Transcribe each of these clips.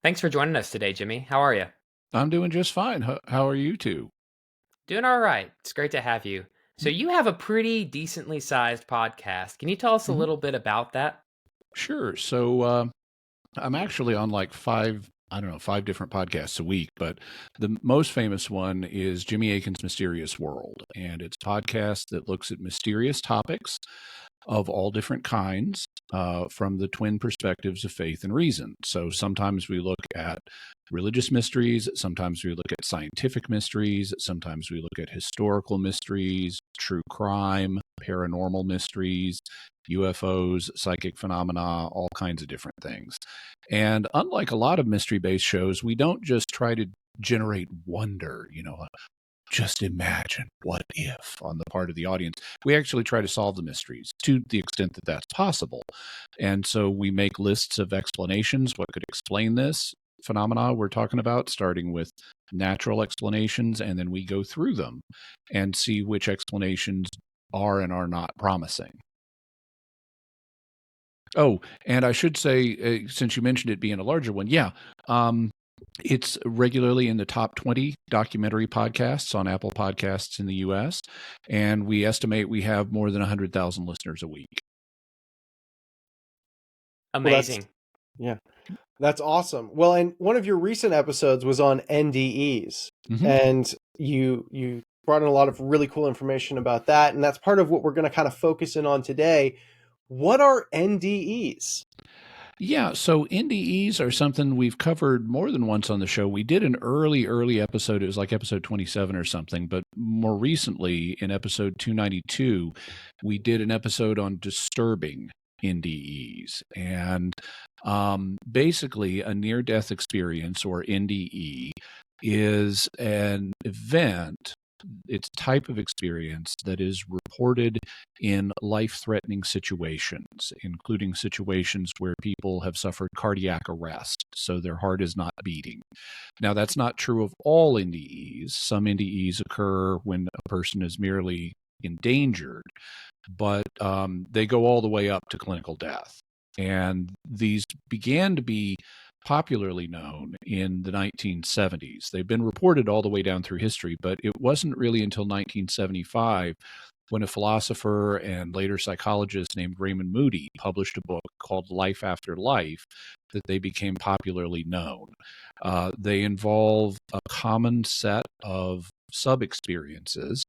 Thanks for joining us today, Jimmy. How are you? I'm doing just fine. How are you two? Doing all right. It's great to have you. So, you have a pretty decently sized podcast. Can you tell us a Mhm. little bit about that? Sure. I'm actually on like I don't know, 5 different podcasts a week, but the most famous one is Jimmy Akin's Mysterious World. And it's a podcast that looks at mysterious topics of all different kinds from the twin perspectives of faith and reason. So sometimes we look at religious mysteries, sometimes we look at scientific mysteries, sometimes we look at historical mysteries, true crime, paranormal mysteries, UFOs, psychic phenomena, all kinds of different things. And unlike a lot of mystery based shows, we don't just try to generate wonder, just imagine what if on the part of the audience. We actually try to solve the mysteries to the extent that that's possible. And so we make lists of explanations, what could explain this phenomena we're talking about, starting with natural explanations, and then we go through them and see which explanations are and are not promising. Oh, and I should say, since you mentioned it being a larger one, yeah, um, it's regularly in the top 20 documentary podcasts on Apple Podcasts in the US. And we estimate we have more than 100,000 listeners a week. Well, that's Amazing. yeah, that's awesome. Well, and one of your recent episodes was on NDEs, Hmm. and you brought in a lot of really cool information about that, and that's part of what we're going to kind of focus in on today. What are NDEs? Yeah, so NDEs are something we've covered more than once on the show. We did an early episode. It was like episode 27 or something. But more recently, in episode 292, we did an episode on disturbing NDEs. And basically, a near death experience, or NDE, is an event. It's a type of experience that is reported in life threatening situations, including situations where people have suffered cardiac arrest, so their heart is not beating. Now, that's not true of all NDEs. Some NDEs occur when a person is merely endangered, but they go all the way up to clinical death. And these began to be popularly known in the 1970s. They've been reported all the way down through history, but it wasn't really until 1975 when a philosopher and later psychologist named Raymond Moody published a book called Life After Life that they became popularly known. They involve a common set of sub experiences,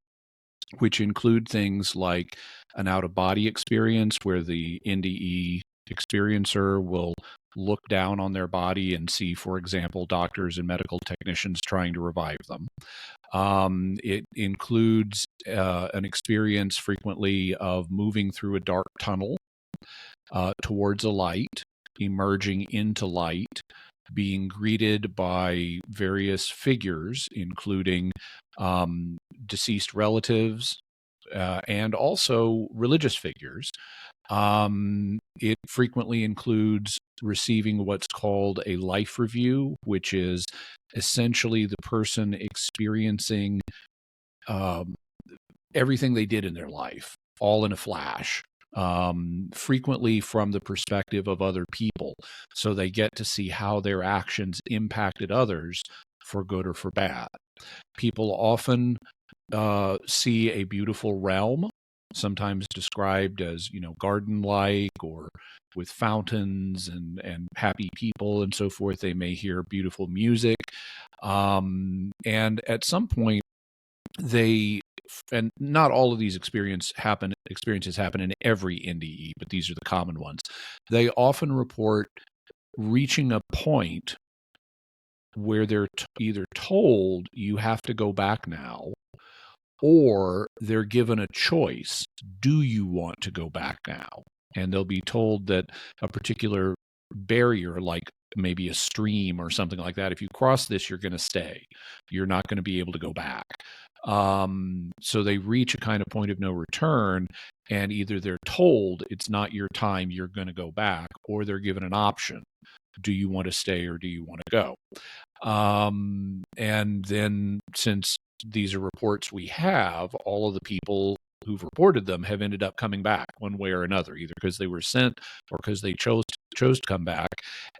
which include things like an out of body experience where the NDE experiencer will look down on their body and see, for example, doctors and medical technicians trying to revive them. It includes an experience frequently of moving through a dark tunnel towards a light, emerging into light, being greeted by various figures, including deceased relatives and also religious figures. It frequently includes receiving what's called a life review, which is essentially the person experiencing um, everything they did in their life, all in a flash. Frequently from the perspective of other people. So they get to see how their actions impacted others for good or for bad. People often see a beautiful realm, sometimes described as, garden-like or with fountains and happy people and so forth. They may hear beautiful music. And at some point, they and not all of these experiences happen in every NDE, but these are the common ones. They often report reaching a point where they're either told you have to go back now, or they're given a choice. Do you want to go back now? And they'll be told that a particular barrier, like maybe a stream or something like that, if you cross this, you're going to stay. You're not going to be able to go back. So they reach a kind of point of no return, and either they're told it's not your time, you're going to go back, or they're given an option. Do you want to stay or do you want to go? And then, since these are reports we have, all of the people who've reported them have ended up coming back one way or another, either because they were sent or because they chose chose to come back,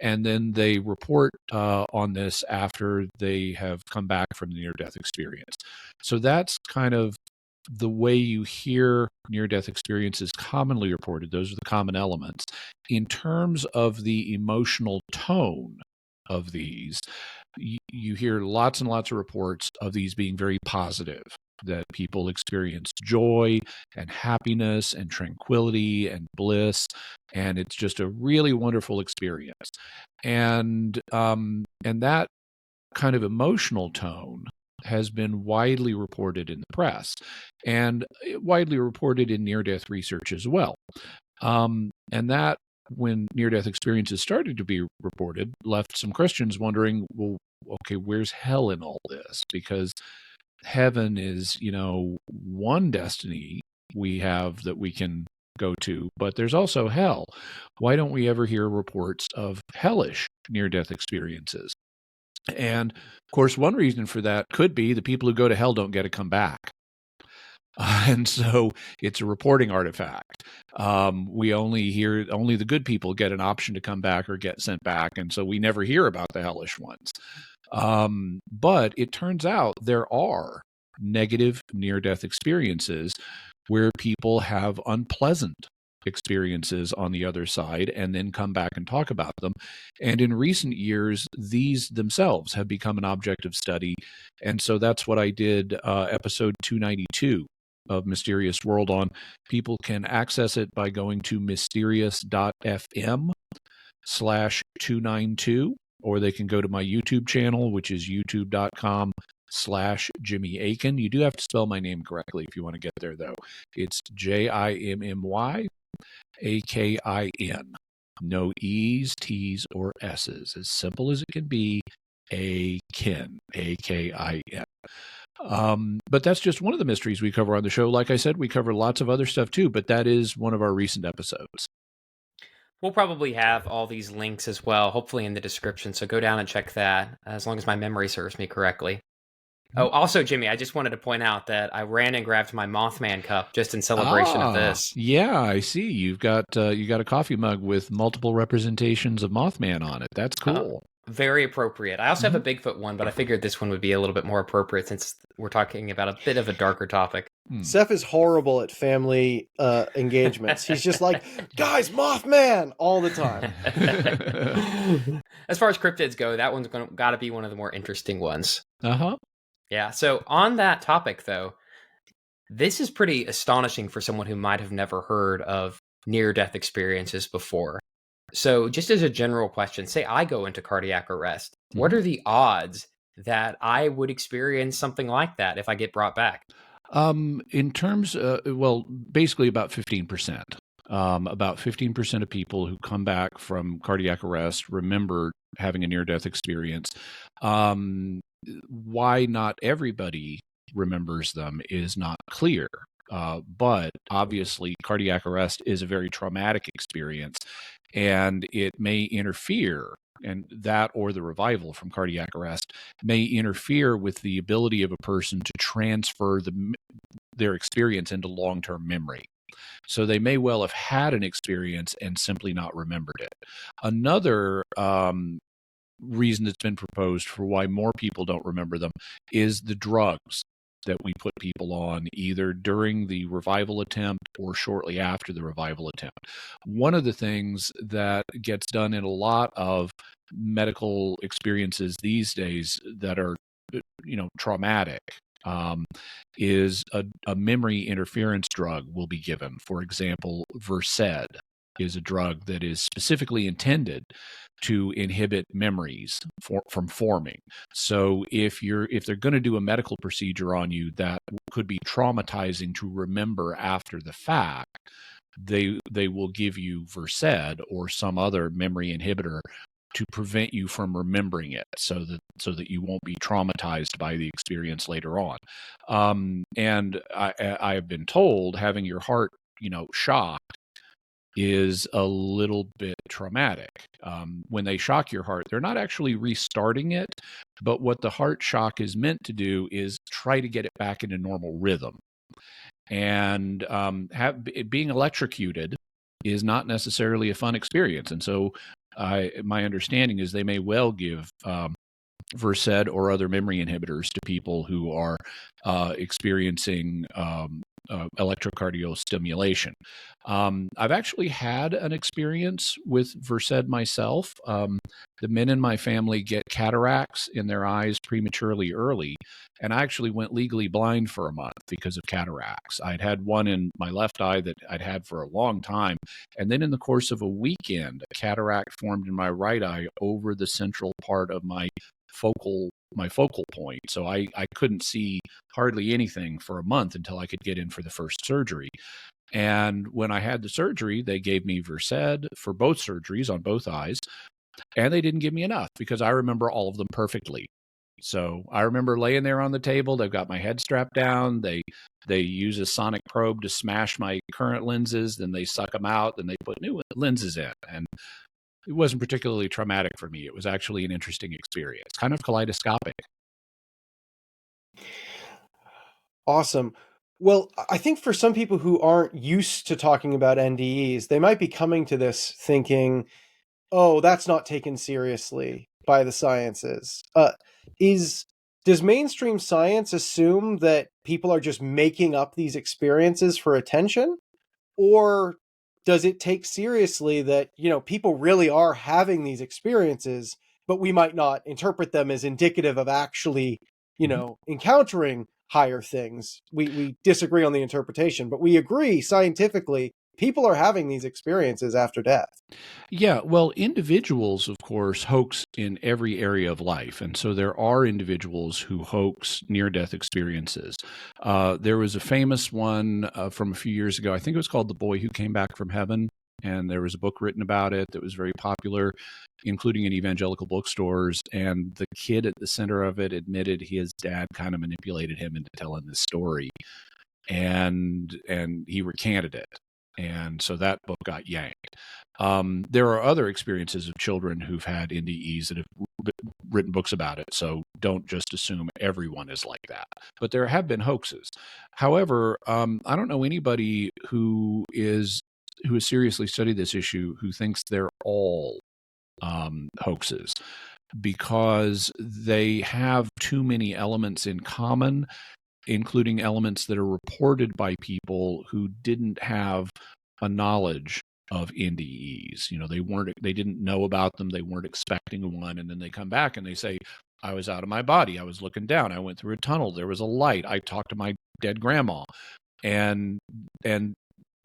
and then they report on this after they have come back from the near-death experience. So that's kind of the way you hear near-death experiences commonly reported. Those are the common elements. In terms of the emotional tone of these, you hear lots and lots of reports of these being very positive, that people experience joy and happiness and tranquility and bliss, and it's just a really wonderful experience. And that kind of emotional tone has been widely reported in the press and widely reported in near-death research as well. And that, when near-death experiences started to be reported, left some Christians wondering, well, okay, where's hell in all this? Because heaven is, one destiny we have that we can go to, but there's also hell. Why don't we ever hear reports of hellish near-death experiences? And of course, one reason for that could be the people who go to hell don't get to come back. And so it's a reporting artifact. We only the good people get an option to come back or get sent back. And so we never hear about the hellish ones. But it turns out there are negative near-death experiences where people have unpleasant experiences on the other side and then come back and talk about them. And in recent years, these themselves have become an object of study. And so that's what I did episode 292 of Mysterious World on. People can access it by going to mysterious.fm/292, or they can go to my YouTube channel, which is youtube.com/Jimmy Akin. You do have to spell my name correctly if you want to get there, though. It's JIMMY AKIN. No E's, T's, or S's. As simple as it can be, Akin, AKIN. But that's just one of the mysteries we cover on the show. Like I said, we cover lots of other stuff too, but that is one of our recent episodes. We'll probably have all these links as well, hopefully in the description, so go down and check that, as long as my memory serves me correctly. Oh, also, Jimmy, I just wanted to point out that I ran and grabbed my Mothman cup just in celebration of this. Yeah, I see. You got a coffee mug with multiple representations of Mothman on it. That's cool. Very appropriate. I also have a Bigfoot one, but I figured this one would be a little bit more appropriate since we're talking about a bit of a darker topic. Seth is horrible at family engagements. He's just like, guys, Mothman, all the time. As far as cryptids go, that one's got to be one of the more interesting ones. Uh-huh. Yeah, so on that topic, though, this is pretty astonishing for someone who might have never heard of near-death experiences before. So just as a general question, say I go into cardiac arrest, what are the odds that I would experience something like that if I get brought back? In terms, basically about 15%. About 15% of people who come back from cardiac arrest remember having a near-death experience. Why not everybody remembers them is not clear. But obviously, cardiac arrest is a very traumatic experience, and it may interfere, and that or the revival from cardiac arrest may interfere with the ability of a person to transfer their experience into long-term memory. So they may well have had an experience and simply not remembered it. Another reason that's been proposed for why more people don't remember them is the drugs that we put people on either during the revival attempt or shortly after the revival attempt. One of the things that gets done in a lot of medical experiences these days that are, traumatic, is a memory interference drug will be given. For example, Versed is a drug that is specifically intended to inhibit memories from forming. So if they're going to do a medical procedure on you that could be traumatizing to remember after the fact, they will give you Versed or some other memory inhibitor to prevent you from remembering it, so that you won't be traumatized by the experience later on. And I have been told having your heart, shocked is a little bit traumatic. When they shock your heart, they're not actually restarting it, but what the heart shock is meant to do is try to get it back into normal rhythm. And being electrocuted is not necessarily a fun experience. And so my understanding is they may well give Versed or other memory inhibitors to people who are experiencing electrocardial stimulation. I've actually had an experience with Versed myself. The men in my family get cataracts in their eyes prematurely early, and I actually went legally blind for a month because of cataracts. I'd had one in my left eye that I'd had for a long time, and then in the course of a weekend, a cataract formed in my right eye over the central part of my focal point. So I couldn't see hardly anything for a month until I could get in for the first surgery. And when I had the surgery, they gave me Versed for both surgeries on both eyes, and they didn't give me enough because I remember all of them perfectly. So I remember laying there on the table. They've got my head strapped down. They use a sonic probe to smash my current lenses. Then they suck them out. Then they put new lenses in. And it wasn't particularly traumatic for me. It was actually an interesting experience, kind of kaleidoscopic. Awesome. Well, I think for some people who aren't used to talking about NDEs, they might be coming to this thinking, oh, that's not taken seriously by the sciences. Does mainstream science assume that people are just making up these experiences for attention? Or does it take seriously that, people really are having these experiences, but we might not interpret them as indicative of actually, encountering higher things? We disagree on the interpretation, but we agree scientifically people are having these experiences after death. Yeah, well, individuals, of course, hoax in every area of life. And so there are individuals who hoax near death experiences. There was a famous one from a few years ago. I think it was called The Boy Who Came Back from Heaven. And there was a book written about it that was very popular, including in evangelical bookstores. And the kid at the center of it admitted his dad kind of manipulated him into telling this story. And he recanted it. And so that book got yanked. There are other experiences of children who've had NDEs that have written books about it. So don't just assume everyone is like that. But there have been hoaxes. However, I don't know anybody who has seriously studied this issue who thinks they're all hoaxes, because they have too many elements in common, including elements that are reported by people who didn't have a knowledge of NDEs. They didn't know about them. They weren't expecting one. And then they come back and they say, I was out of my body. I was looking down. I went through a tunnel. There was a light. I talked to my dead grandma. And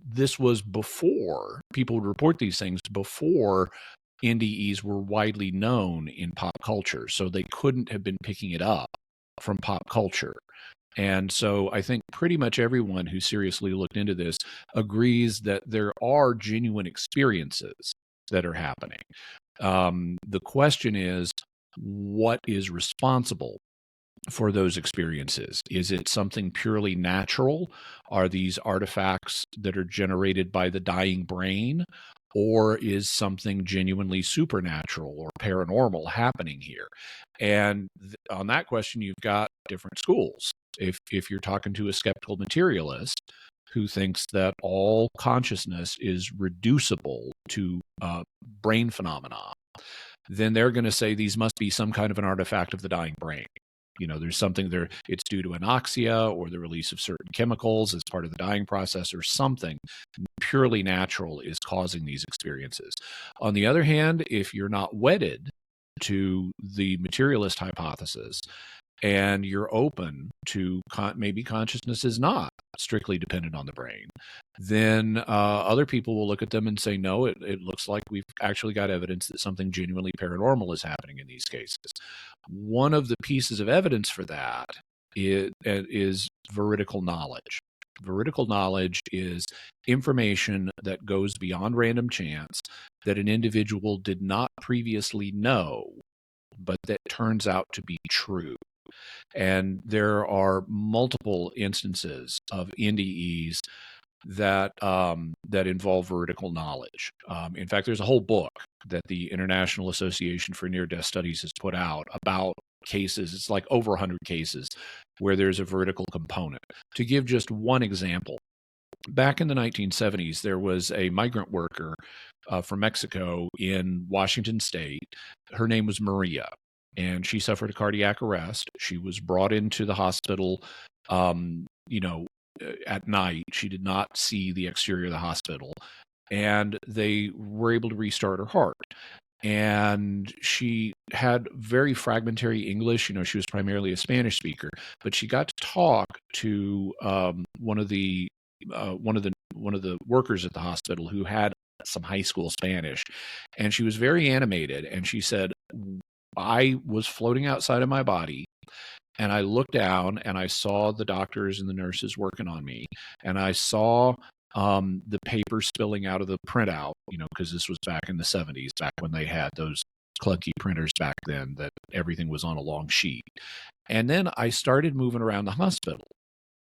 this was before people would report these things, before NDEs were widely known in pop culture. So they couldn't have been picking it up from pop culture. And so I think pretty much everyone who seriously looked into this agrees that there are genuine experiences that are happening. The question is, what is responsible for those experiences? Is it something purely natural? Are these artifacts that are generated by the dying brain? Or is something genuinely supernatural or paranormal happening here? And on that question, you've got different schools. If you're talking to a skeptical materialist who thinks that all consciousness is reducible to brain phenomena, then they're going to say these must be some kind of an artifact of the dying brain. There's something there, it's due to anoxia or the release of certain chemicals as part of the dying process, or something purely natural is causing these experiences. On the other hand, if you're not wedded to the materialist hypothesis and you're open to maybe consciousness is not strictly dependent on the brain, then other people will look at them and say, no, it looks like we've actually got evidence that something genuinely paranormal is happening in these cases. One of the pieces of evidence for that is veridical knowledge. Veridical knowledge is information that goes beyond random chance, that an individual did not previously know, but that turns out to be true. And there are multiple instances of NDEs that involve veridical knowledge. In fact, there's a whole book that the International Association for Near-Death Studies has put out about cases. It's like over 100 cases where there's a veridical component. To give just one example, back in the 1970s, there was a migrant worker from Mexico in Washington State. Her name was Maria, and she suffered a cardiac arrest. She was brought into the hospital, at night. She did not see the exterior of the hospital, and they were able to restart her heart. And she had very fragmentary English. She was primarily a Spanish speaker, but she got to talk to one of the workers at the hospital who had some high school Spanish, and she was very animated. And she said, "I was floating outside of my body, and I looked down and I saw the doctors and the nurses working on me, and I saw the paper spilling out of the printout, because this was back in the 70s, back when they had those clunky printers back then that everything was on a long sheet. And then I started moving around the hospital,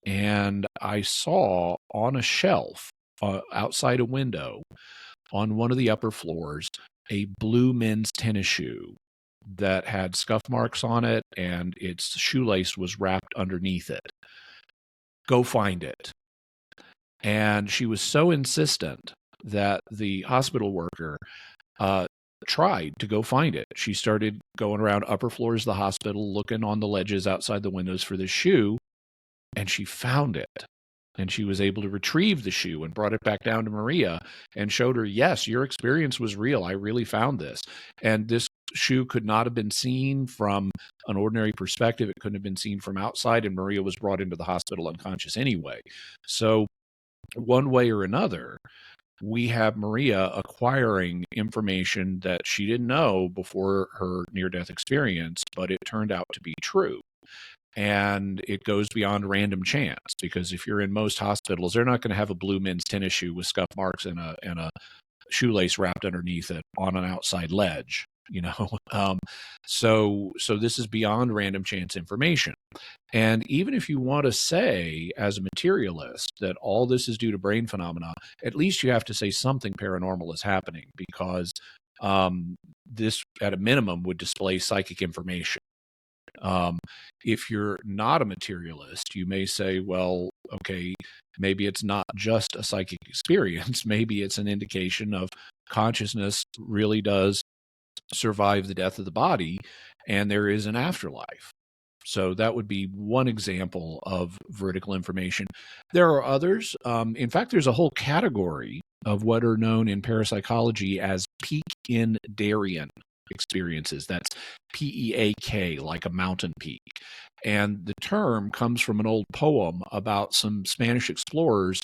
and I saw on a shelf outside a window on one of the upper floors a blue men's tennis shoe that had scuff marks on it, and its shoelace was wrapped underneath it. Go find it." And she was so insistent that the hospital worker tried to go find it. She started going around upper floors of the hospital, looking on the ledges outside the windows for the shoe, and she found it. And she was able to retrieve the shoe and brought it back down to Maria and showed her, "Yes, your experience was real. I really found this." And this shoe could not have been seen from an ordinary perspective. It couldn't have been seen from outside, and Maria was brought into the hospital unconscious anyway. So one way or another, we have Maria acquiring information that she didn't know before her near-death experience, but it turned out to be true. And it goes beyond random chance, because if you're in most hospitals, they're not going to have a blue men's tennis shoe with scuff marks and a shoelace wrapped underneath it on an outside ledge. So this is beyond random chance information. And even if you want to say, as a materialist, that all this is due to brain phenomena, at least you have to say something paranormal is happening, because this, at a minimum, would display psychic information. If you're not a materialist, you may say, well, okay, maybe it's not just a psychic experience. Maybe it's an indication of consciousness really does survive the death of the body, and there is an afterlife. So that would be one example of vertical information. There are others. In fact, there's a whole category of what are known in parapsychology as peak-in-Darien experiences. That's P-E-A-K, like a mountain peak. And the term comes from an old poem about some Spanish explorers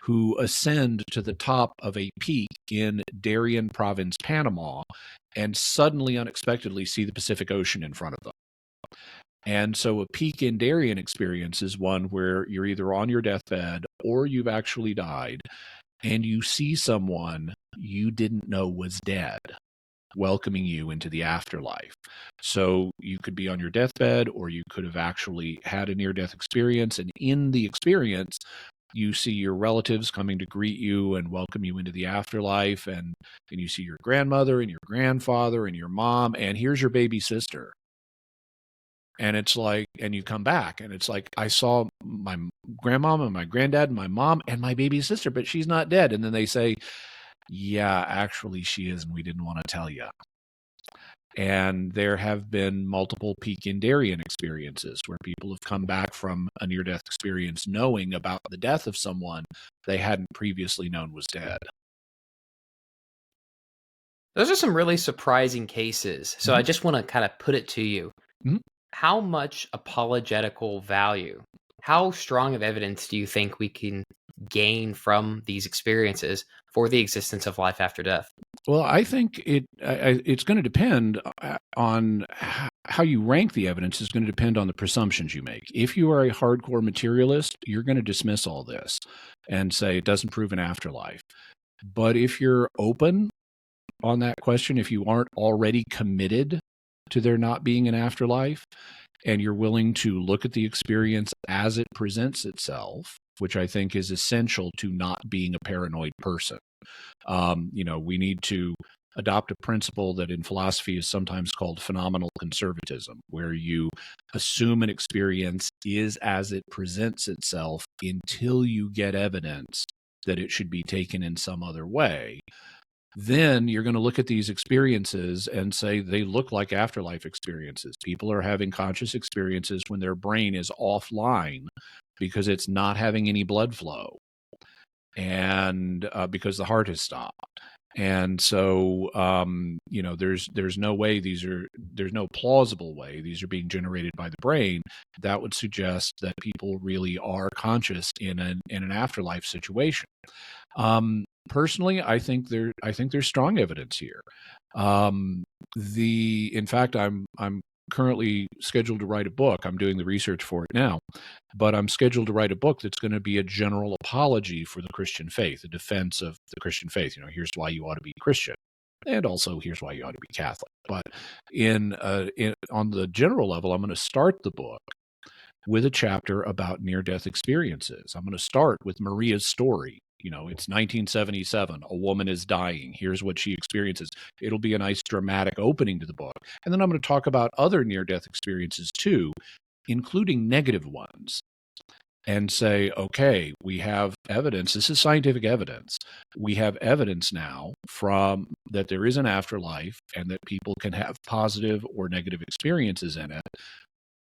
who ascend to the top of a peak in Darien province, Panama, and suddenly, unexpectedly, see the Pacific Ocean in front of them. And so a peak-in-Darien experience is one where you're either on your deathbed or you've actually died, and you see someone you didn't know was dead welcoming you into the afterlife. So you could be on your deathbed, or you could have actually had a near-death experience, and in the experience, you see your relatives coming to greet you and welcome you into the afterlife, and you see your grandmother and your grandfather and your mom, and here's your baby sister. And it's like, and you come back, and it's like, I saw my grandmom and my granddad and my mom and my baby sister, but she's not dead. And then they say, yeah, actually she is, and we didn't want to tell you. And there have been multiple peak-in-Darien experiences where people have come back from a near-death experience knowing about the death of someone they hadn't previously known was dead. Those are some really surprising cases. So I just want to kind of put it to you. How much apologetical value, how strong of evidence do you think we can gain from these experiences for the existence of life after death? Well, I think it's going to depend on how you rank the evidence. Is going to depend on the presumptions you make. If you are a hardcore materialist, you're going to dismiss all this and say it doesn't prove an afterlife. But if you're open on that question, if you aren't already committed to there not being an afterlife, and you're willing to look at the experience as it presents itself, which I think is essential to not being a paranoid person. We need to adopt a principle that in philosophy is sometimes called phenomenal conservatism, where you assume an experience is as it presents itself until you get evidence that it should be taken in some other way. Then you're going to look at these experiences and say they look like afterlife experiences. People are having conscious experiences when their brain is offline because it's not having any blood flow, and because the heart has stopped. And so, there's no way there's no plausible way these are being generated by the brain that would suggest that people really are conscious in an afterlife situation. Personally, I think there's strong evidence here. In fact, I'm currently scheduled to write a book. I'm doing the research for it now, but I'm scheduled to write a book that's going to be a general apology for the Christian faith, a defense of the Christian faith. Here's why you ought to be Christian, and also here's why you ought to be Catholic. But on the general level, I'm going to start the book with a chapter about near-death experiences. I'm going to start with Maria's story. It's 1977. A woman is dying. Here's what she experiences. It'll be a nice dramatic opening to the book. And then I'm going to talk about other near-death experiences too, including negative ones, and say, okay, we have evidence. This is scientific evidence. We have evidence now from that there is an afterlife and that people can have positive or negative experiences in it.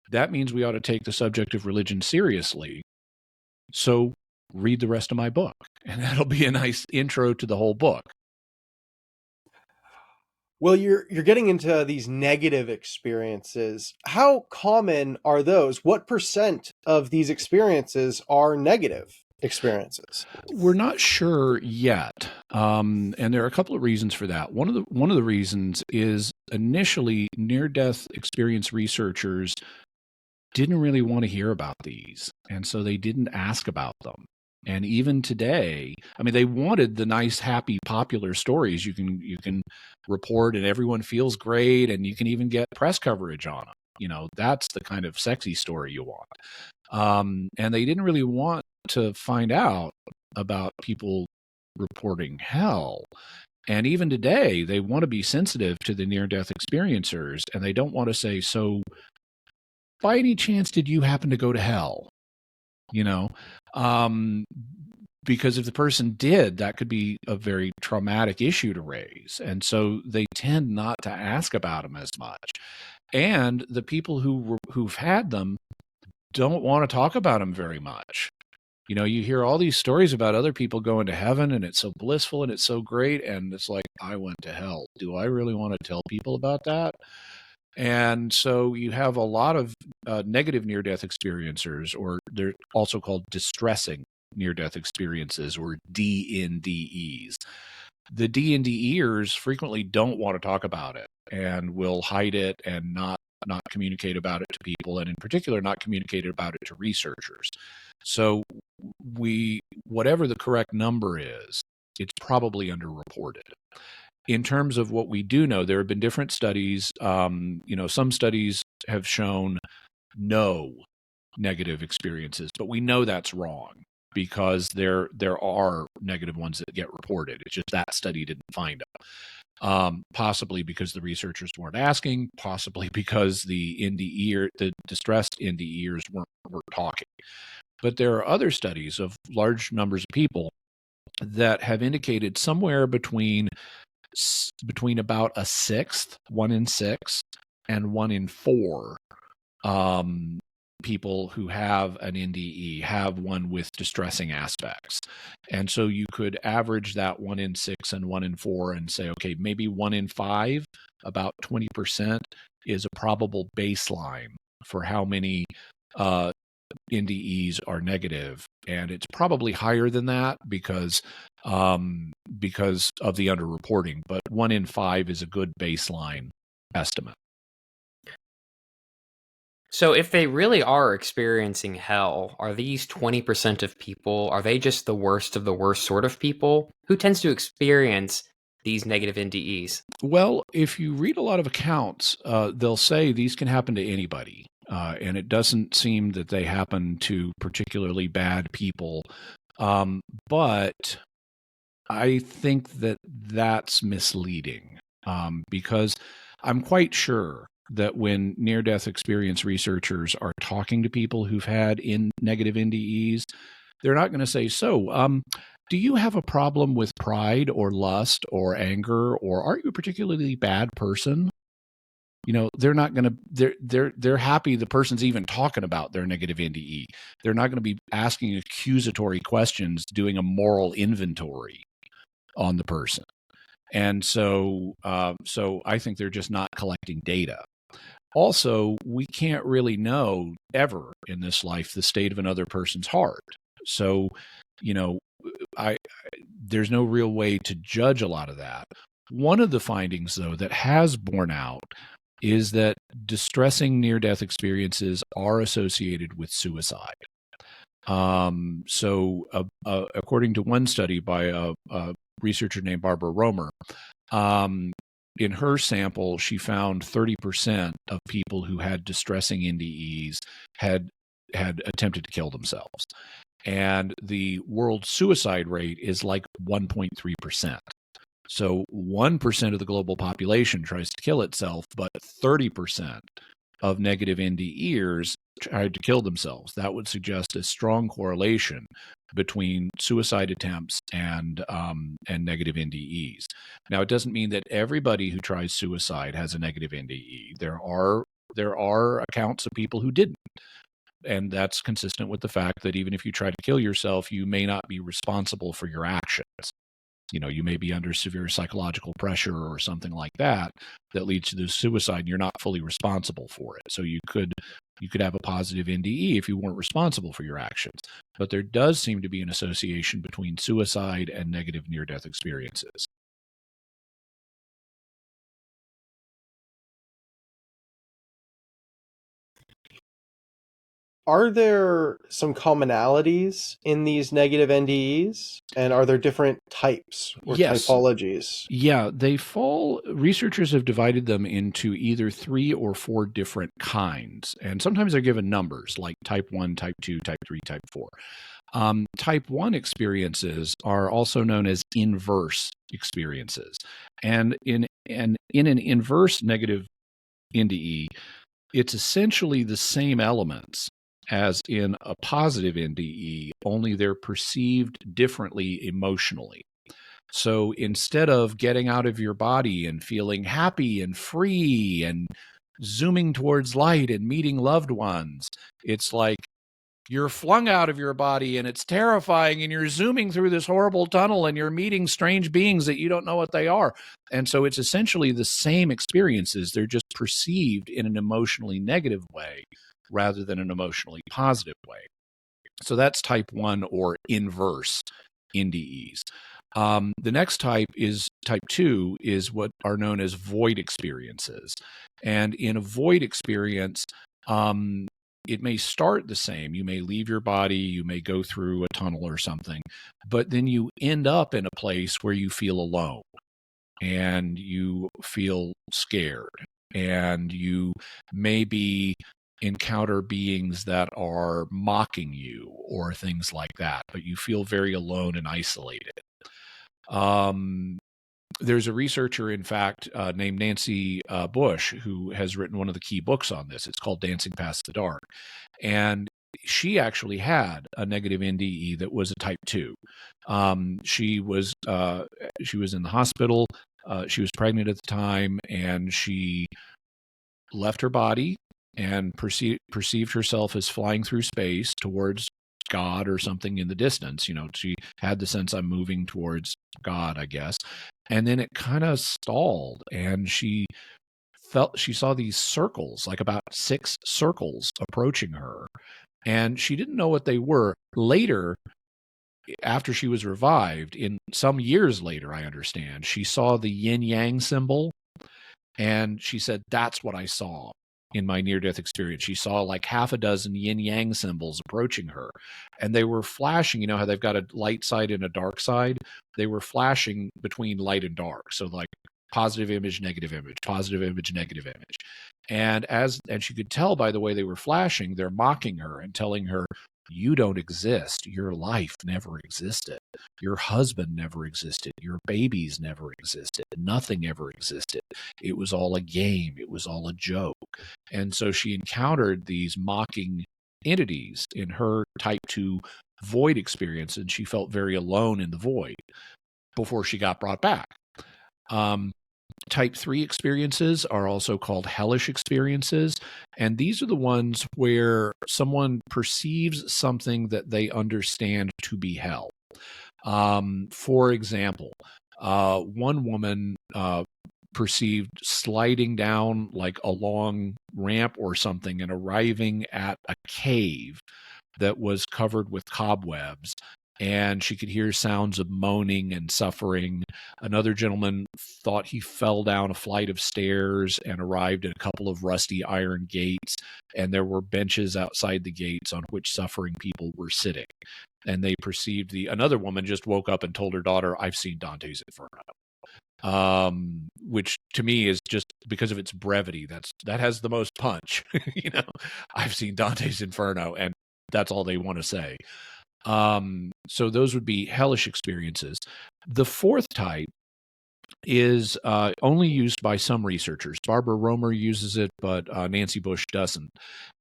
That means we ought to take the subject of religion seriously. So read the rest of my book, and that'll be a nice intro to the whole book. Well, you're getting into these negative experiences. How common are those? What percent of these experiences are negative experiences? We're not sure yet, and there are a couple of reasons for that. One of the reasons is initially near-death experience researchers didn't really want to hear about these, and so they didn't ask about them. And even today, they wanted the nice, happy, popular stories you can report and everyone feels great, and you can even get press coverage on them. That's the kind of sexy story you want. And they didn't really want to find out about people reporting hell. And even today, they want to be sensitive to the near-death experiencers, and they don't want to say, so by any chance, did you happen to go to hell? Because if the person did, that could be a very traumatic issue to raise. And so they tend not to ask about them as much. And the people who've had them don't want to talk about them very much. You hear all these stories about other people going to heaven, and it's so blissful and it's so great. And it's like, I went to hell. Do I really want to tell people about that? And so you have a lot of negative near-death experiencers, or they're also called distressing near-death experiences, or DNDEs. The DNDEers frequently don't want to talk about it and will hide it and not communicate about it to people, and in particular not communicate about it to researchers. So whatever the correct number is, it's probably underreported. In terms of what we do know, there have been different studies. Some studies have shown no negative experiences, but we know that's wrong because there are negative ones that get reported. It's just that study didn't find them. Possibly because the researchers weren't asking, possibly because the distressed NDEers weren't talking. But there are other studies of large numbers of people that have indicated somewhere between about a sixth, 1 in 6, and 1 in 4 people who have an NDE have one with distressing aspects. And so you could average that 1 in 6 and 1 in 4 and say, okay, maybe 1 in 5, about 20%, is a probable baseline for how many NDEs are negative, and it's probably higher than that because of the underreporting. But 1 in 5 is a good baseline estimate. So if they really are experiencing hell, are these 20% of people, are they just the worst of the worst sort of people? Who tends to experience these negative NDEs? Well, if you read a lot of accounts, they'll say these can happen to anybody. And it doesn't seem that they happen to particularly bad people. But I think that that's misleading. because I'm quite sure that when near-death experience researchers are talking to people who've had negative NDEs, they're not going to say, so, do you have a problem with pride or lust or anger, or are you a particularly bad person? They're not going to, they're happy the person's even talking about their negative NDE. They're not going to be asking accusatory questions, doing a moral inventory on the person. And so I think they're just not collecting data. Also, we can't really know ever in this life the state of another person's heart. So, there's no real way to judge a lot of that. One of the findings, though, that has borne out is that distressing near-death experiences are associated with suicide. According to one study by a researcher named Barbara Romer, in her sample, she found 30% of people who had distressing NDEs had attempted to kill themselves. And the world suicide rate is like 1.3%. So 1% of the global population tries to kill itself, but 30% of negative NDEers tried to kill themselves. That would suggest a strong correlation between suicide attempts and negative NDEs. Now, it doesn't mean that everybody who tries suicide has a negative NDE. There are accounts of people who didn't. And that's consistent with the fact that even if you try to kill yourself, you may not be responsible for your actions. You may be under severe psychological pressure or something like that leads to the suicide, and you're not fully responsible for it. So you could have a positive NDE if you weren't responsible for your actions. But there does seem to be an association between suicide and negative near-death experiences. Are there some commonalities in these negative NDEs? And are there different types or typologies? Yeah, researchers have divided them into either 3 or 4 different kinds. And sometimes they're given numbers like type 1, type 2, type 3, type 4. Type 1 experiences are also known as inverse experiences. And in an inverse negative NDE, it's essentially the same elements as in a positive NDE, only they're perceived differently emotionally. So instead of getting out of your body and feeling happy and free and zooming towards light and meeting loved ones, it's like you're flung out of your body and it's terrifying and you're zooming through this horrible tunnel and you're meeting strange beings that you don't know what they are. And so it's essentially the same experiences. They're just perceived in an emotionally negative way rather than an emotionally positive way. So that's type 1 or inverse NDEs. The next type 2 is what are known as void experiences. And in a void experience, it may start the same. You may leave your body, you may go through a tunnel or something, but then you end up in a place where you feel alone and you feel scared and you maybe encounter beings that are mocking you or things like that, but you feel very alone and isolated. There's a researcher, in fact, named Nancy Bush, who has written one of the key books on this. It's called Dancing Past the Dark. And she actually had a negative NDE that was a type 2. She was in the hospital. She was pregnant at the time, and she left her body and perceived herself as flying through space towards God or something in the distance. She had the sense, I'm moving towards God, I guess. And then it kind of stalled, and she saw these circles, like about 6 circles approaching her, and she didn't know what they were. Later, after she was revived, in some years later, I understand, she saw the yin-yang symbol, and she said, that's what I saw in my near-death experience. She saw like half a dozen yin-yang symbols approaching her, and they were flashing. You know how they've got a light side and a dark side? They were flashing between light and dark. So like positive image, negative image, positive image, negative image. And she could tell by the way they were flashing, they're mocking her and telling her, You don't exist. Your life never existed. Your husband never existed. Your babies never existed. Nothing ever existed. It was all a game. It was all a joke. And so she encountered these mocking entities in her type 2 void experience, and she felt very alone in the void before she got brought back. Type 3 experiences are also called hellish experiences, and these are the ones where someone perceives something that they understand to be hell. For example, one woman perceived sliding down like a long ramp or something and arriving at a cave that was covered with cobwebs, and she could hear sounds of moaning and suffering. Another gentleman thought he fell down a flight of stairs and arrived at a couple of rusty iron gates, and there were benches outside the gates on which suffering people were sitting. And they perceived another woman just woke up and told her daughter, "I've seen Dante's Inferno." Which to me is just, because of its brevity, that has the most punch. I've seen Dante's Inferno, and that's all they want to say. So those would be hellish experiences. The fourth type is only used by some researchers. Barbara Romer uses it, but Nancy Bush doesn't.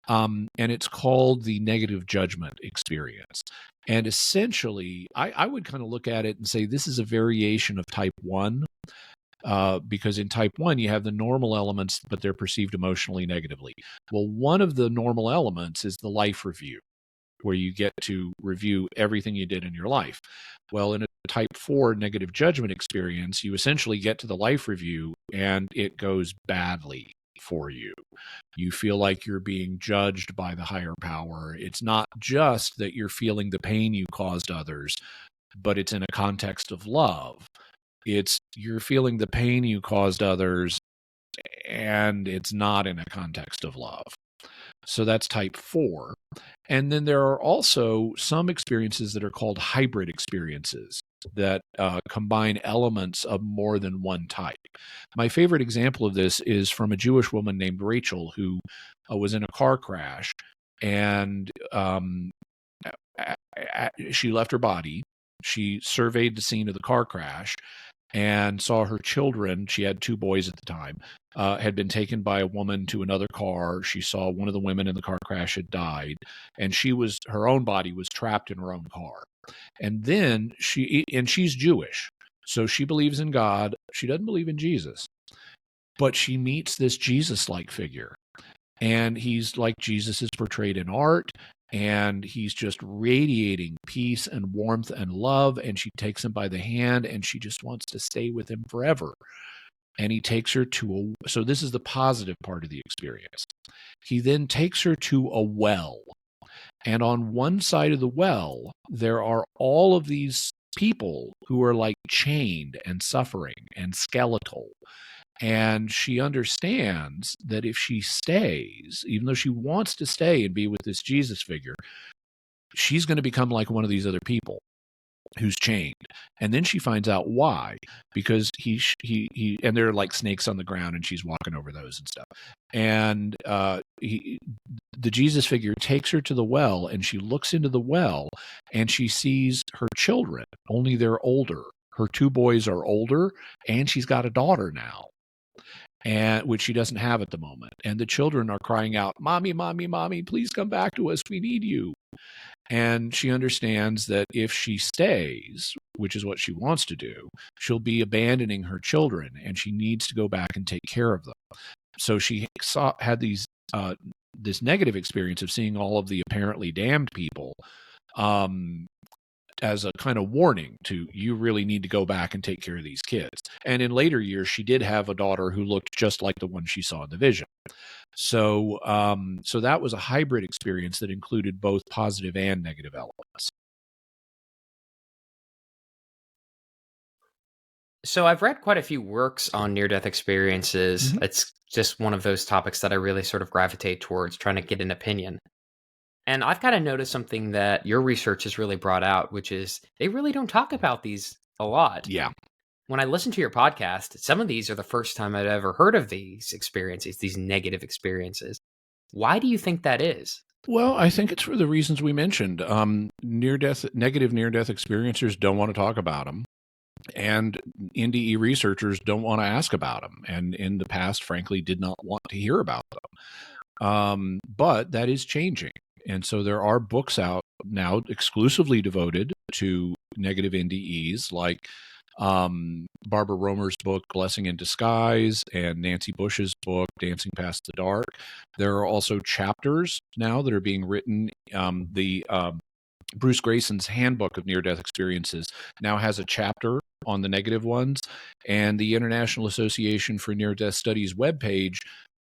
And it's called the negative judgment experience. And essentially, I would kind of look at it and say this is a variation of type 1. Because in type 1, you have the normal elements, but they're perceived emotionally negatively. Well, one of the normal elements is the life review, where you get to review everything you did in your life. Well, in a type 4 negative judgment experience, you essentially get to the life review and it goes badly for you. You feel like you're being judged by the higher power. It's not just that you're feeling the pain you caused others, but it's in a context of love. It's you're feeling the pain you caused others, and it's not in a context of love. So that's type 4. And then there are also some experiences that are called hybrid experiences that combine elements of more than one type. My favorite example of this is from a Jewish woman named Rachel, who was in a car crash, and she left her body. She surveyed the scene of the car crash and saw her children. She had 2 boys at the time, had been taken by a woman to another car. She saw one of the women in the car crash had died, and her own body was trapped in her own car. And then she's Jewish, so she believes in God. She doesn't believe in Jesus, but she meets this Jesus-like figure, and he's like Jesus is portrayed in art. And he's just radiating peace and warmth and love. And she takes him by the hand, and she just wants to stay with him forever. And he takes her so this is the positive part of the experience. He then takes her to a well. And on one side of the well, there are all of these people who are like chained and suffering and skeletal. And she understands that if she stays, even though she wants to stay and be with this Jesus figure, she's going to become like one of these other people who's chained. And then she finds out why, because he and there are like snakes on the ground, and she's walking over those and stuff. And the Jesus figure takes her to the well, and she looks into the well, and she sees her children, only they're older. Her 2 boys are older, and she's got a daughter now, and which she doesn't have at the moment. And the children are crying out, "Mommy, mommy, mommy, please come back to us. We need you." And she understands that if she stays, which is what she wants to do, she'll be abandoning her children, and she needs to go back and take care of them. So she had this negative experience of seeing all of the apparently damned people as a kind of warning to, you really need to go back and take care of these kids. And in later years, she did have a daughter who looked just like the one she saw in the vision. So that was a hybrid experience that included both positive and negative elements. So I've read quite a few works on near-death experiences. Mm-hmm. It's just one of those topics that I really sort of gravitate towards trying to get an opinion. And I've kind of noticed something that your research has really brought out, which is they really don't talk about these a lot. Yeah. When I listen to your podcast, some of these are the first time I've ever heard of these experiences, these negative experiences. Why do you think that is? Well, I think it's for the reasons we mentioned. Negative near-death experiencers don't want to talk about them, and NDE researchers don't want to ask about them, and in the past, frankly, did not want to hear about them. But that is changing, and so there are books out now exclusively devoted to negative NDEs, like Barbara Romer's book Blessing in Disguise and Nancy Bush's book Dancing Past the Dark. There are also chapters now that are being written. The Bruce Grayson's Handbook of Near-Death Experiences now has a chapter on the negative ones, and the International Association for Near-Death Studies webpage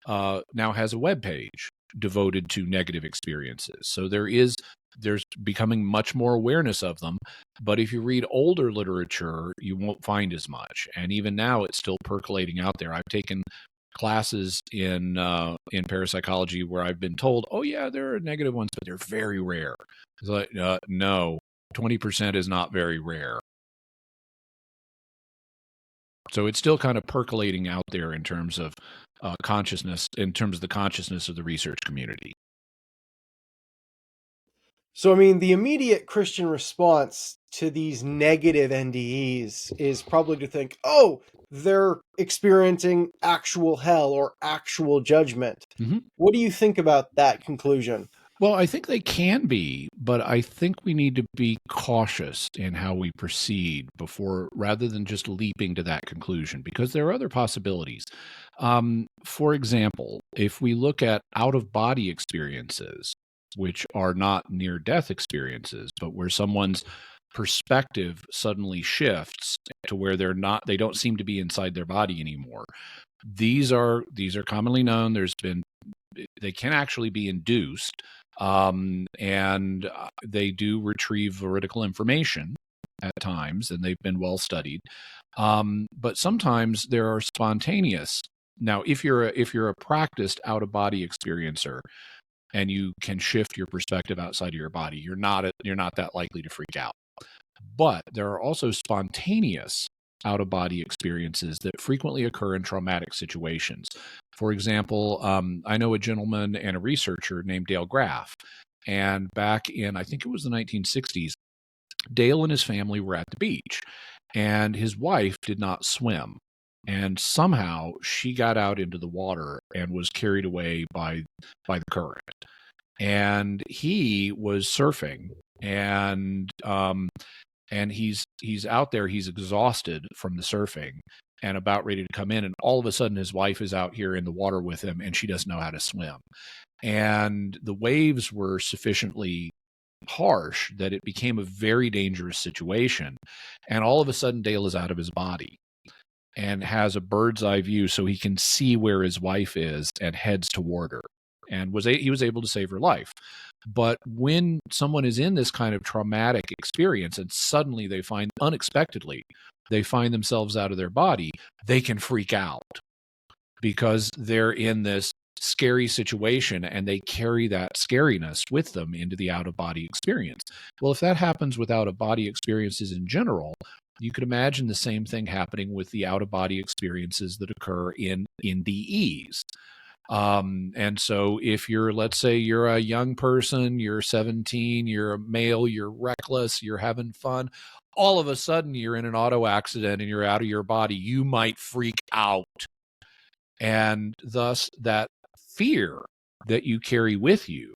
now has a webpage devoted to negative experiences. So there's becoming much more awareness of them. But if you read older literature, you won't find as much. And even now, it's still percolating out there. I've taken classes in parapsychology where I've been told, oh yeah, there are negative ones, but they're very rare. It's like, no, 20% is not very rare. So it's still kind of percolating out there in terms of consciousness, in terms of the consciousness of the research community. So, I mean, the immediate Christian response to these negative NDEs is probably to think, oh, they're experiencing actual hell or actual judgment. Mm-hmm. What do you think about that conclusion? Well, I think they can be, but I think we need to be cautious in how we proceed rather than just leaping to that conclusion, because there are other possibilities. For example, if we look at out-of-body experiences, which are not near-death experiences, but where someone's perspective suddenly shifts to where they don't seem to be inside their body anymore. These are commonly known. They can actually be induced, and they do retrieve veridical information at times, and they've been well studied. But sometimes there are spontaneous. Now, if you're a practiced out-of-body experiencer and you can shift your perspective outside of your body, you're not that likely to freak out. But there are also spontaneous out-of-body experiences that frequently occur in traumatic situations. For example, I know a gentleman and a researcher named Dale Graff, and back in, I think it was the 1960s, Dale and his family were at the beach, and his wife did not swim. And somehow she got out into the water and was carried away by the current. And he was surfing, and he's out there, he's exhausted from the surfing and about ready to come in, and all of a sudden his wife is out here in the water with him, and she doesn't know how to swim. And the waves were sufficiently harsh that it became a very dangerous situation. And all of a sudden Dale is out of his body and has a bird's eye view so he can see where his wife is and heads toward her, and he was able to save her life. But when someone is in this kind of traumatic experience and suddenly unexpectedly they find themselves out of their body, they can freak out because they're in this scary situation and they carry that scariness with them into the out-of-body experience. Well, if that happens with out-of-body experiences in general, you could imagine the same thing happening with the out-of-body experiences that occur in NDEs. And so if let's say you're a young person, you're 17, you're a male, you're reckless, you're having fun, all of a sudden you're in an auto accident and you're out of your body, you might freak out. And thus that fear that you carry with you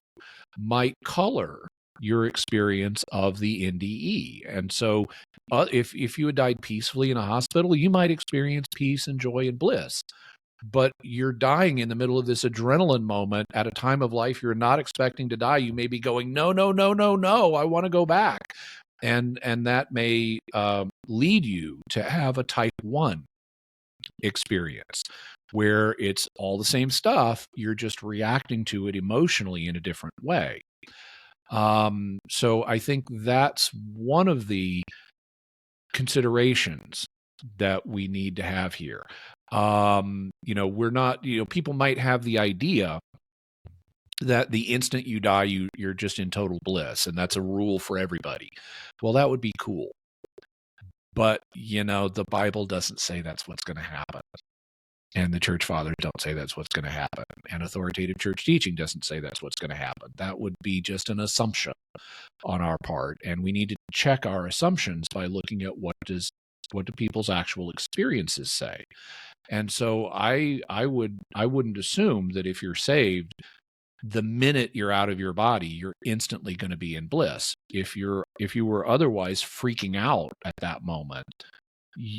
might color your experience of the NDE. And so if you had died peacefully in a hospital, you might experience peace and joy and bliss. But you're dying in the middle of this adrenaline moment at a time of life you're not expecting to die. You may be going, no, no, no, no, no, I want to go back. And that may lead you to have a type 1 experience where it's all the same stuff. You're just reacting to it emotionally in a different way. So I think that's one of the considerations that we need to have here. We're not, people might have the idea that the instant you die, you're just in total bliss, and that's a rule for everybody. Well, that would be cool. But, the Bible doesn't say that's what's going to happen. And the church fathers don't say that's what's going to happen. And authoritative church teaching doesn't say that's what's going to happen. That would be just an assumption on our part. And we need to check our assumptions by looking at what do people's actual experiences say. And so I wouldn't assume that if you're saved, the minute you're out of your body, you're instantly going to be in bliss. If you were otherwise freaking out at that moment,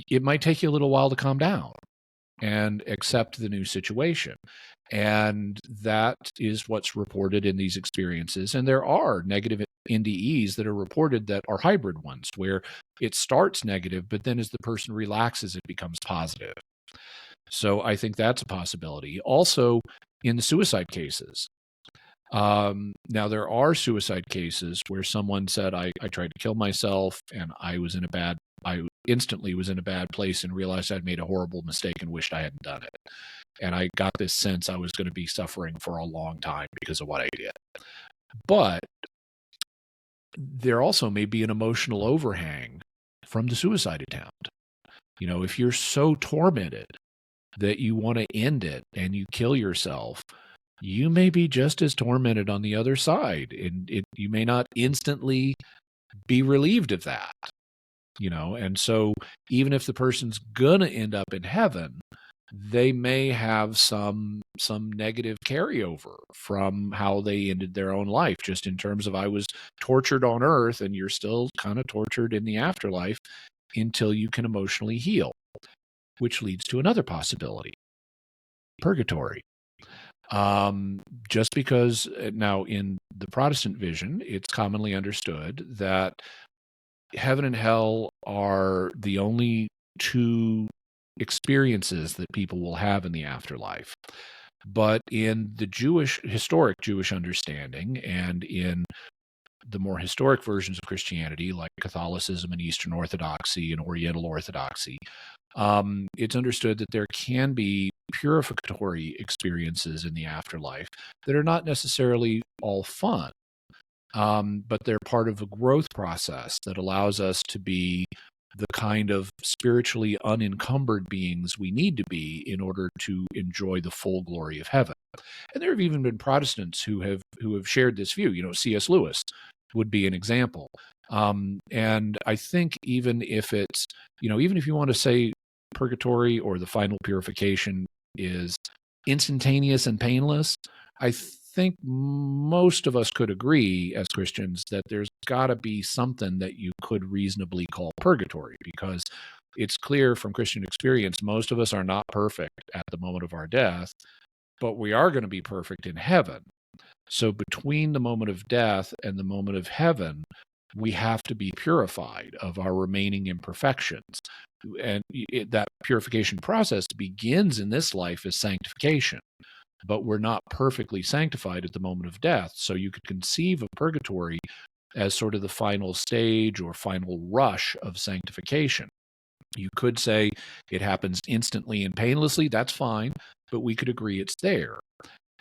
it might take you a little while to calm down and accept the new situation. And that is what's reported in these experiences. And there are negative NDEs that are reported that are hybrid ones, where it starts negative, but then as the person relaxes, it becomes positive. So I think that's a possibility. Also, in the suicide cases, now there are suicide cases where someone said, I tried to kill myself and I instantly was in a bad place and realized I'd made a horrible mistake and wished I hadn't done it. And I got this sense I was going to be suffering for a long time because of what I did. But there also may be an emotional overhang from the suicide attempt. If you're so tormented that you want to end it and you kill yourself, you may be just as tormented on the other side. And you may not instantly be relieved of that. And so even if the person's going to end up in heaven, they may have some negative carryover from how they ended their own life, just in terms of I was tortured on earth and you're still kind of tortured in the afterlife until you can emotionally heal, which leads to another possibility, purgatory. Just because now in the Protestant vision, it's commonly understood that heaven and hell are the only two experiences that people will have in the afterlife. But in the historic Jewish understanding, and in the more historic versions of Christianity, like Catholicism and Eastern Orthodoxy and Oriental Orthodoxy, it's understood that there can be purificatory experiences in the afterlife that are not necessarily all fun. But they're part of a growth process that allows us to be the kind of spiritually unencumbered beings we need to be in order to enjoy the full glory of heaven. And there have even been Protestants who have shared this view. C.S. Lewis would be an example. And I think even if it's, even if you want to say purgatory or the final purification is instantaneous and painless, I think most of us could agree as Christians that there's got to be something that you could reasonably call purgatory, because it's clear from Christian experience, most of us are not perfect at the moment of our death, but we are going to be perfect in heaven. So between the moment of death and the moment of heaven, we have to be purified of our remaining imperfections. And that purification process begins in this life as sanctification. But we're not perfectly sanctified at the moment of death. So you could conceive of purgatory as sort of the final stage or final rush of sanctification. You could say it happens instantly and painlessly. That's fine, but we could agree it's there.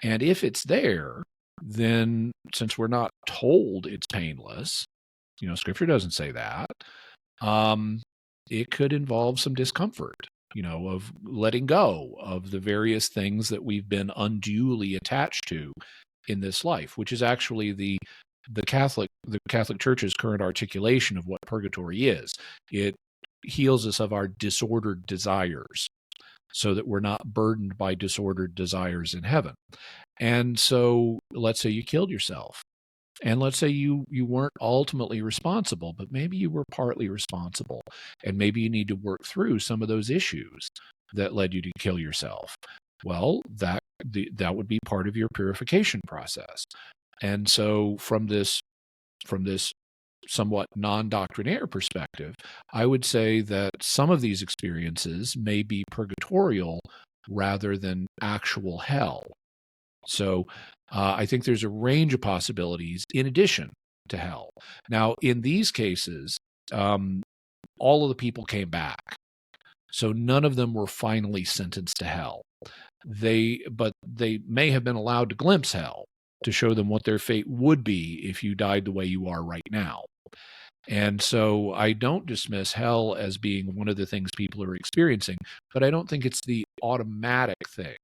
And if it's there, then since we're not told it's painless, Scripture doesn't say that, it could involve some discomfort. Of letting go of the various things that we've been unduly attached to in this life, which is actually the Catholic Church's current articulation of what purgatory is. It heals us of our disordered desires so that we're not burdened by disordered desires in heaven. And so let's say you killed yourself. And let's say you weren't ultimately responsible, but maybe you were partly responsible. And maybe you need to work through some of those issues that led you to kill yourself. Well, that would be part of your purification process. And so from this somewhat non-doctrinaire perspective, I would say that some of these experiences may be purgatorial rather than actual hell. So I think there's a range of possibilities in addition to hell. Now, in these cases, all of the people came back. So none of them were finally sentenced to hell. But they may have been allowed to glimpse hell to show them what their fate would be if you died the way you are right now. And so I don't dismiss hell as being one of the things people are experiencing, but I don't think it's the automatic thing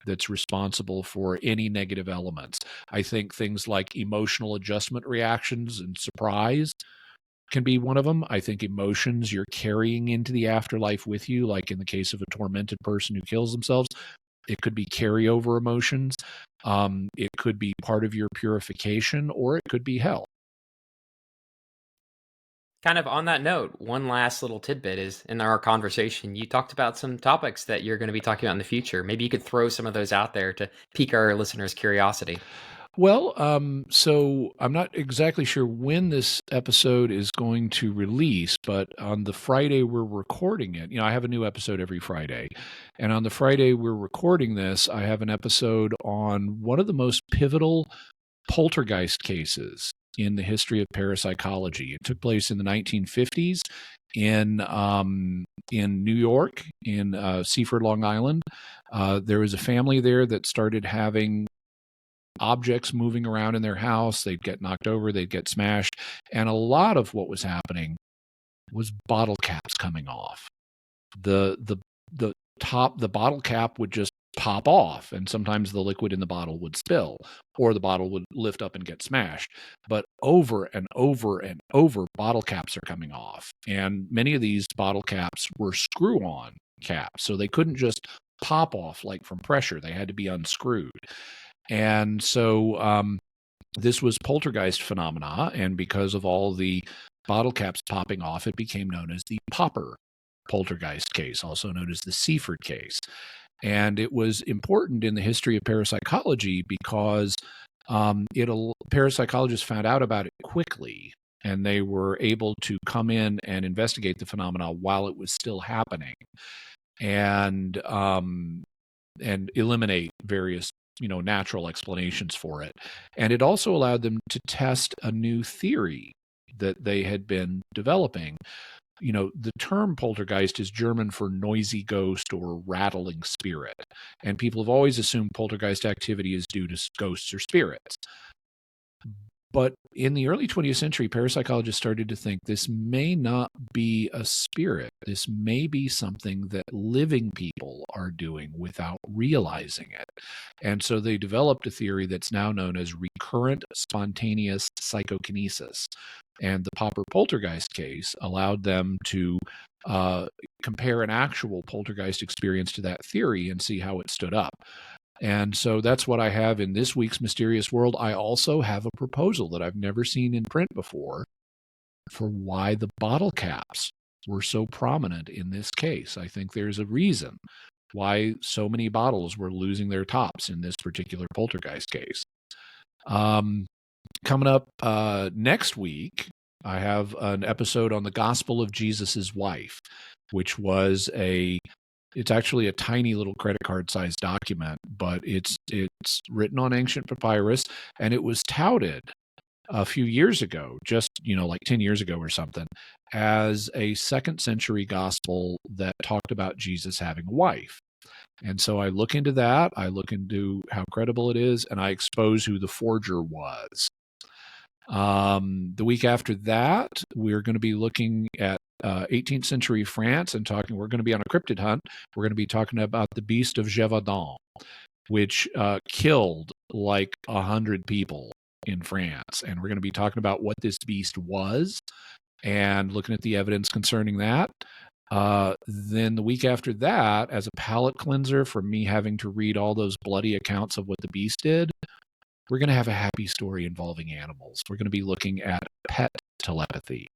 that's responsible for any negative elements. I think things like emotional adjustment reactions and surprise can be one of them. I think emotions you're carrying into the afterlife with you, like in the case of a tormented person who kills themselves, it could be carryover emotions. It could be part of your purification, or it could be hell. Kind of on that note, one last little tidbit is in our conversation, you talked about some topics that you're going to be talking about in the future. Maybe you could throw some of those out there to pique our listeners' curiosity. Well, so I'm not exactly sure when this episode is going to release, but on the Friday we're recording it, I have a new episode every Friday. And on the Friday we're recording this, I have an episode on one of the most pivotal poltergeist cases in the history of parapsychology. It took place in the 1950s in New York, in Seaford, Long Island. There was a family there that started having objects moving around in their house. They'd get knocked over, they'd get smashed. And a lot of what was happening was bottle caps coming off. The the bottle cap would just pop off, and sometimes the liquid in the bottle would spill, or the bottle would lift up and get smashed. But over and over and over, bottle caps are coming off. And many of these bottle caps were screw-on caps, so they couldn't just pop off like from pressure. They had to be unscrewed. And so this was poltergeist phenomena, and because of all the bottle caps popping off, it became known as the Popper poltergeist case, also known as the Seaford case. And it was important in the history of parapsychology because parapsychologists found out about it quickly, and they were able to come in and investigate the phenomena while it was still happening, and eliminate various natural explanations for it. And it also allowed them to test a new theory that they had been developing. The term poltergeist is German for noisy ghost or rattling spirit. And people have always assumed poltergeist activity is due to ghosts or spirits. But in the early 20th century, parapsychologists started to think this may not be a spirit. This may be something that living people are doing without realizing it. And so they developed a theory that's now known as recurrent spontaneous psychokinesis. And the Popper poltergeist case allowed them to compare an actual poltergeist experience to that theory and see how it stood up. And so that's what I have in this week's Mysterious World. I also have a proposal that I've never seen in print before for why the bottle caps were so prominent in this case. I think there's a reason why so many bottles were losing their tops in this particular poltergeist case. Coming up next week, I have an episode on the Gospel of Jesus's Wife, which was it's actually a tiny little credit card sized document, but it's written on ancient papyrus, and it was touted a few years ago, just like 10 years ago or something, as a 2nd century gospel that talked about Jesus having a wife. And so I look into that, I look into how credible it is, and I expose who the forger was. The week after that, we're going to be looking at 18th century France and we're going to be on a cryptid hunt. We're going to be talking about the Beast of Gévaudan, which killed like 100 people in France. And we're going to be talking about what this beast was and looking at the evidence concerning that. Then the week after that, as a palate cleanser from me having to read all those bloody accounts of what the beast did, we're going to have a happy story involving animals. We're going to be looking at pet telepathy.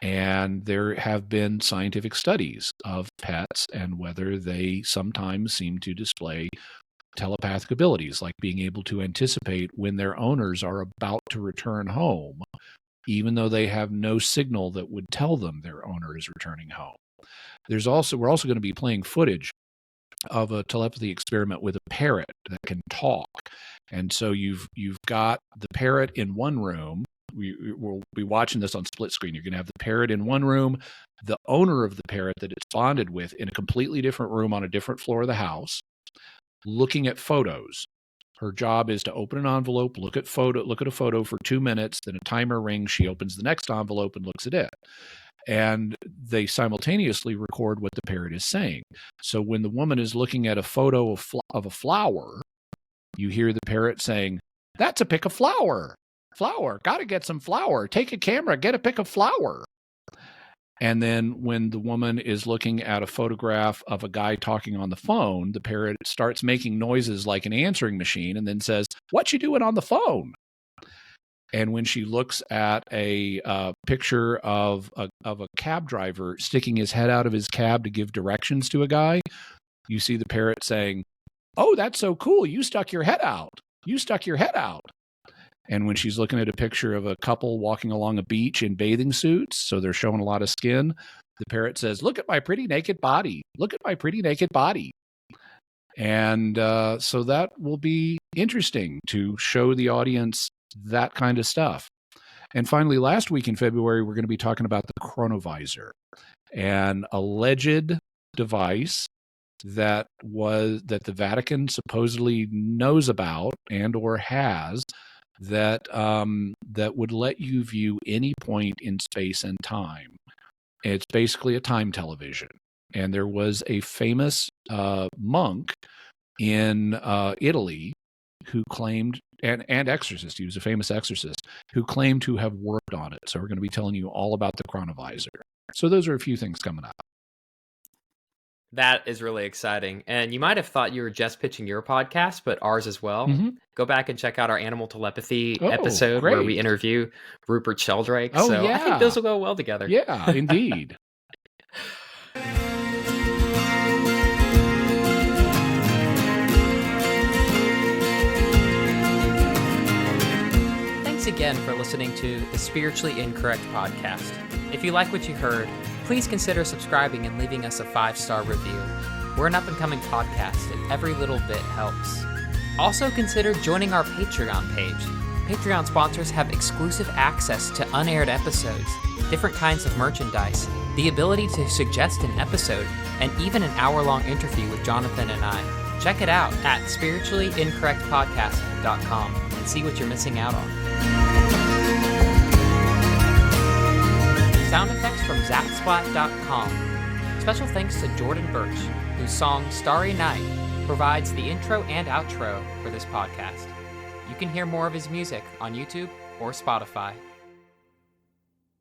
And there have been scientific studies of pets and whether they sometimes seem to display telepathic abilities, like being able to anticipate when their owners are about to return home, even though they have no signal that would tell them their owner is returning home. We're also going to be playing footage of a telepathy experiment with a parrot that can talk. And so you've got the parrot in one room. We'll be watching this on split screen. You're going to have the parrot in one room, the owner of the parrot that it's bonded with in a completely different room on a different floor of the house, looking at photos Her job is to open an envelope, look at a photo for 2 minutes, then a timer rings, she opens the next envelope and looks at it. And they simultaneously record what the parrot is saying. So when the woman is looking at a photo of a flower, you hear the parrot saying, "That's a pic of flower. Flower, got to get some flower. Take a camera, get a pic of flower." And then when the woman is looking at a photograph of a guy talking on the phone, the parrot starts making noises like an answering machine and then says, "What you doing on the phone?" And when she looks at a picture of a cab driver sticking his head out of his cab to give directions to a guy, you see the parrot saying, "Oh, that's so cool. You stuck your head out. You stuck your head out." And when she's looking at a picture of a couple walking along a beach in bathing suits, so they're showing a lot of skin, the parrot says, "Look at my pretty naked body. Look at my pretty naked body." And so that will be interesting to show the audience that kind of stuff. And finally, last week in February, we're going to be talking about the chronovisor, an alleged device that the Vatican supposedly knows about and or has, that would let you view any point in space and time. It's basically a time television. And there was a famous monk in Italy who claimed, and exorcist, he was a famous exorcist, who claimed to have worked on it. So we're going to be telling you all about the chronovisor. So those are a few things coming up. That is really exciting. And you might have thought you were just pitching your podcast, but ours as well. Mm-hmm. Go back and check out our animal telepathy episode great. where we interview Rupert Sheldrake. Oh, so yeah. I think those will go well together. Yeah, indeed. Thanks again for listening to the Spiritually Incorrect podcast. If you like what you heard, please consider subscribing and leaving us a 5-star review. We're an up-and-coming podcast, and every little bit helps. Also consider joining our Patreon page. Patreon sponsors have exclusive access to unaired episodes, different kinds of merchandise, the ability to suggest an episode, and even an hour-long interview with Jonathan and I. Check it out at spirituallyincorrectpodcast.com and see what you're missing out on. Sound effects from Zapsplat.com. Special thanks to Jordan Birch, whose song Starry Night provides the intro and outro for this podcast. You can hear more of his music on YouTube or Spotify.